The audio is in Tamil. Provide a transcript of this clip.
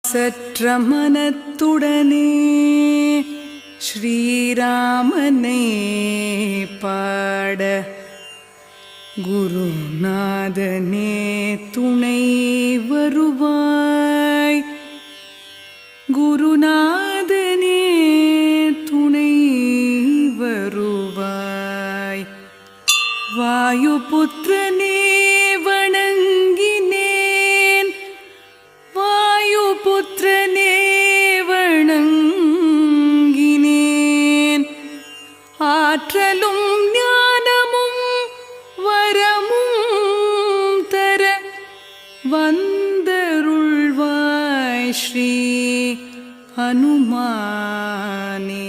சற்ற மனத்துடனே ஸ்ரீராமனை பாட குருநாதனே துணை வருவாய். குருநாதனே துணை வருவாய். வாயுபுத்திரனே வணங்கினேன். வாயுபுத்திரனே வணங்கினேன். ஆற்றலும் ஞானமும் வரமும் தர வந்தருள்வாய் ஸ்ரீ ஹனுமானே.